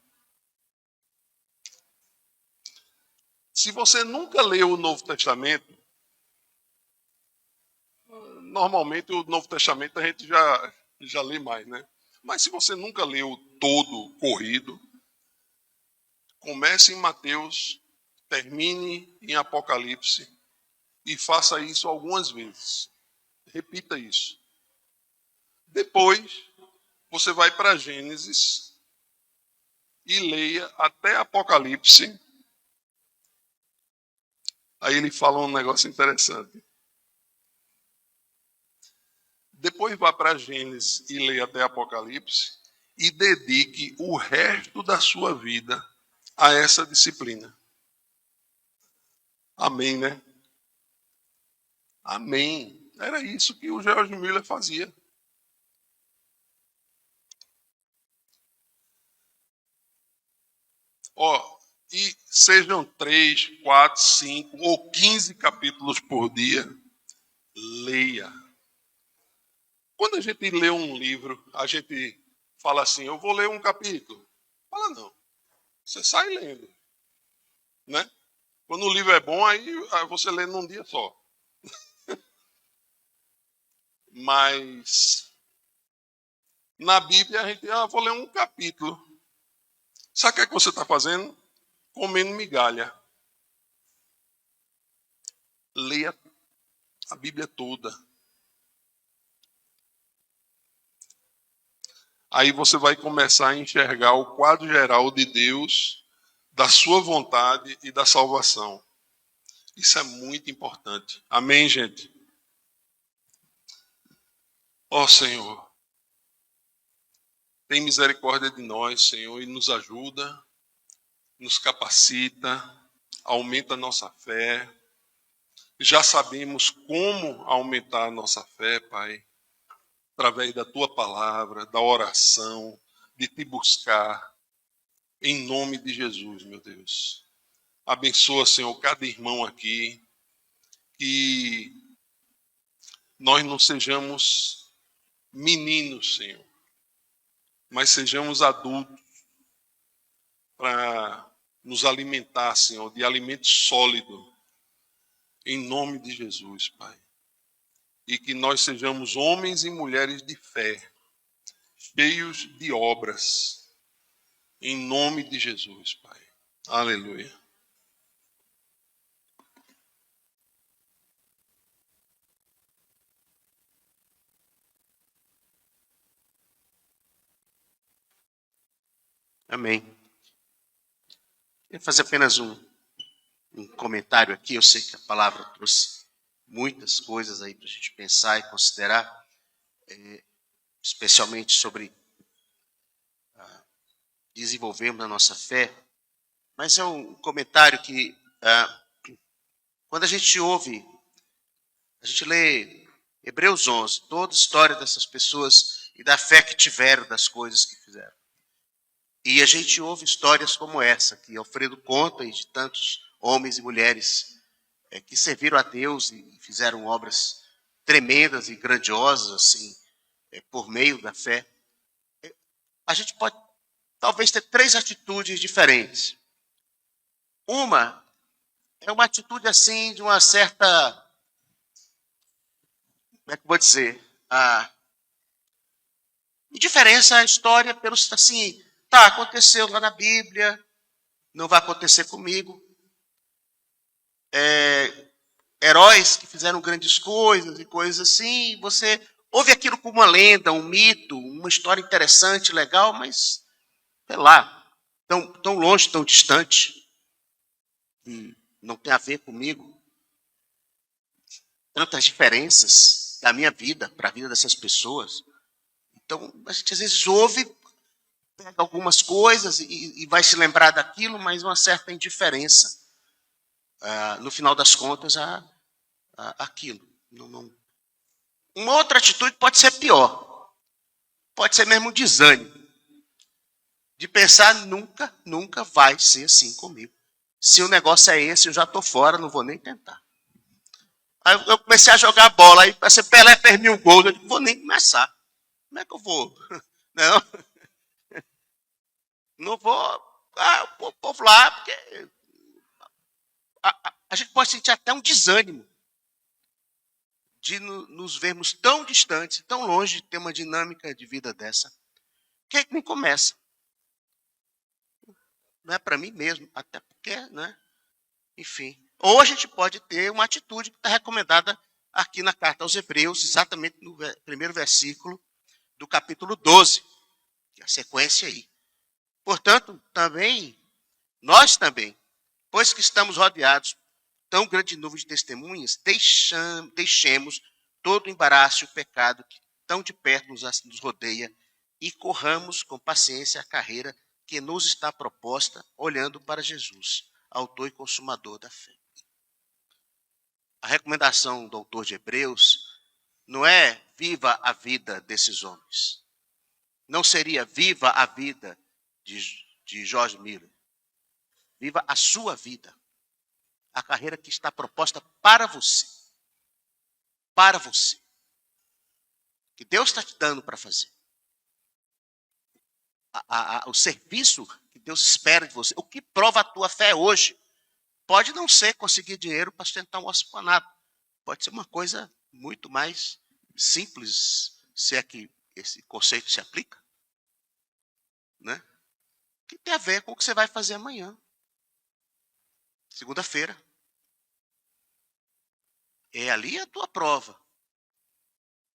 Se você nunca leu o Novo Testamento, normalmente o Novo Testamento a gente já lê mais, né? Mas se você nunca leu todo corrido, comece em Mateus, termine em Apocalipse e faça isso algumas vezes. Repita isso. Depois, você vai para Gênesis e leia até Apocalipse. Aí ele fala um negócio interessante. Depois vá para Gênesis e leia até Apocalipse e dedique o resto da sua vida a essa disciplina. Amém, né? Amém. Era isso que o George Miller fazia. E sejam 3, 4, 5 ou 15 capítulos por dia, leia. Quando a gente lê um livro, a gente fala assim, eu vou ler um capítulo. Fala não. Você sai lendo. Né? Quando o livro é bom, aí você lê num dia só. Mas na Bíblia a gente, vou ler um capítulo. Sabe o que é que você está fazendo? Comendo migalha. Leia a Bíblia toda. Aí você vai começar a enxergar o quadro geral de Deus, da sua vontade e da salvação. Isso é muito importante. Amém, gente? Ó Senhor, tem misericórdia de nós, Senhor, e nos ajuda, nos capacita, aumenta a nossa fé. Já sabemos como aumentar a nossa fé, Pai, através da Tua palavra, da oração, de Te buscar, em nome de Jesus, meu Deus. Abençoa, Senhor, cada irmão aqui, que nós não sejamos meninos, Senhor, mas sejamos adultos para nos alimentar, Senhor, de alimento sólido, em nome de Jesus, Pai. E que nós sejamos homens e mulheres de fé, cheios de obras, em nome de Jesus, Pai. Aleluia. Amém. Queria fazer apenas um comentário aqui. Eu sei que a palavra trouxe muitas coisas aí para a gente pensar e considerar, especialmente sobre desenvolvermos a nossa fé. Mas é um comentário que, quando a gente ouve, a gente lê Hebreus 11, toda a história dessas pessoas e da fé que tiveram, das coisas que fizeram. E a gente ouve histórias como essa, que Alfredo conta, e de tantos homens e mulheres que serviram a Deus e fizeram obras tremendas e grandiosas, assim, por meio da fé. A gente pode, talvez, ter 3 atitudes diferentes. Uma é uma atitude, assim, de uma certa, como é que eu vou dizer, indiferença à história, pelos, assim, tá, aconteceu lá na Bíblia, não vai acontecer comigo. Heróis que fizeram grandes coisas e coisas assim, você ouve aquilo como uma lenda, um mito, uma história interessante, legal, mas, sei lá, tão longe, tão distante, e não tem a ver comigo. Tantas diferenças da minha vida para a vida dessas pessoas. Então, a gente às vezes ouve, pega algumas coisas e vai se lembrar daquilo, mas uma certa indiferença, no final das contas, aquilo. Uma outra atitude pode ser pior. Pode ser mesmo desânimo. De pensar, nunca vai ser assim comigo. Se o negócio é esse, eu já estou fora, não vou nem tentar. Aí eu comecei a jogar bola, aí se Pelé fez 1000 gols, eu não vou nem começar. Como é que eu vou? Não vou. O povo lá, porque a gente pode sentir até um desânimo de nos vermos tão distantes, tão longe de ter uma dinâmica de vida dessa. Quem é que nem começa? Não é para mim mesmo, até porque, né? Enfim. Ou a gente pode ter uma atitude que está recomendada aqui na carta aos Hebreus, exatamente no primeiro versículo do capítulo 12, que é a sequência aí. Portanto, nós também, pois que estamos rodeados tão grande nuvem de testemunhas, deixemos todo o embaraço e o pecado que tão de perto nos rodeia e corramos com paciência a carreira que nos está proposta, olhando para Jesus, autor e consumador da fé. A recomendação do autor de Hebreus não é viva a vida desses homens. Não seria viva a vida de George Miller. Viva a sua vida. A carreira que está proposta para você. Para você. Que Deus está te dando para fazer. O serviço que Deus espera de você. O que prova a tua fé hoje. Pode não ser conseguir dinheiro para sustentar um orfanato. Pode ser uma coisa muito mais simples, se é que esse conceito se aplica. Né? Que tem a ver com o que você vai fazer amanhã. Segunda-feira. É ali a tua prova.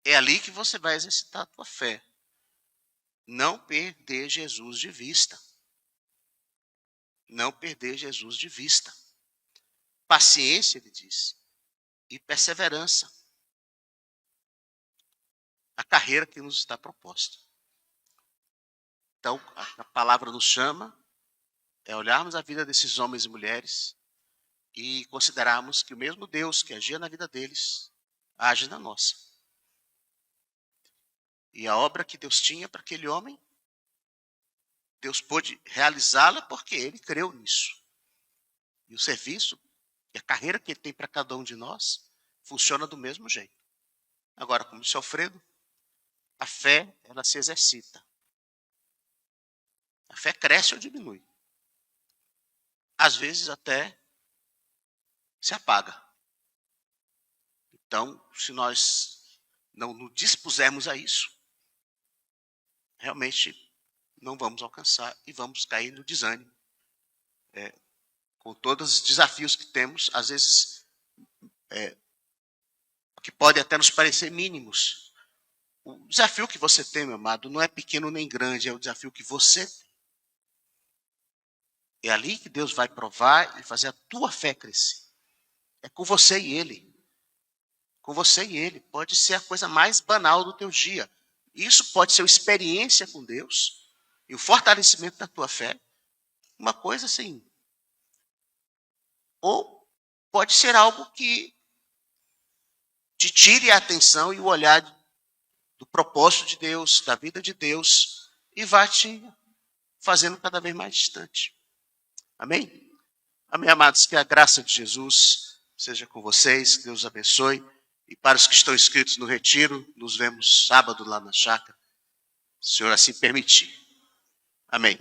É ali que você vai exercitar a tua fé. Não perder Jesus de vista. Não perder Jesus de vista. Paciência, ele diz, e perseverança. A carreira que nos está proposta. Então, a palavra nos chama é olharmos a vida desses homens e mulheres e considerarmos que o mesmo Deus que agia na vida deles, age na nossa. E a obra que Deus tinha para aquele homem, Deus pôde realizá-la porque ele creu nisso. E o serviço e a carreira que ele tem para cada um de nós funciona do mesmo jeito. Agora, como disse Alfredo, a fé, ela se exercita. fé cresce ou diminui. Às vezes até se apaga. Então, se nós não nos dispusermos a isso, realmente não vamos alcançar e vamos cair no desânimo. Com todos os desafios que temos, às vezes, que podem até nos parecer mínimos. O desafio que você tem, meu amado, não é pequeno nem grande, é o desafio que você tem. É ali que Deus vai provar e fazer a tua fé crescer. É com você e Ele. Com você e Ele. Pode ser a coisa mais banal do teu dia. Isso pode ser uma experiência com Deus e o fortalecimento da tua fé. Uma coisa assim. Ou pode ser algo que te tire a atenção e o olhar do propósito de Deus, da vida de Deus, e vá te fazendo cada vez mais distante. Amém? Amém, amados, que a graça de Jesus seja com vocês, que Deus abençoe. E para os que estão inscritos no retiro, nos vemos sábado lá na chácara, se o Senhor assim permitir. Amém.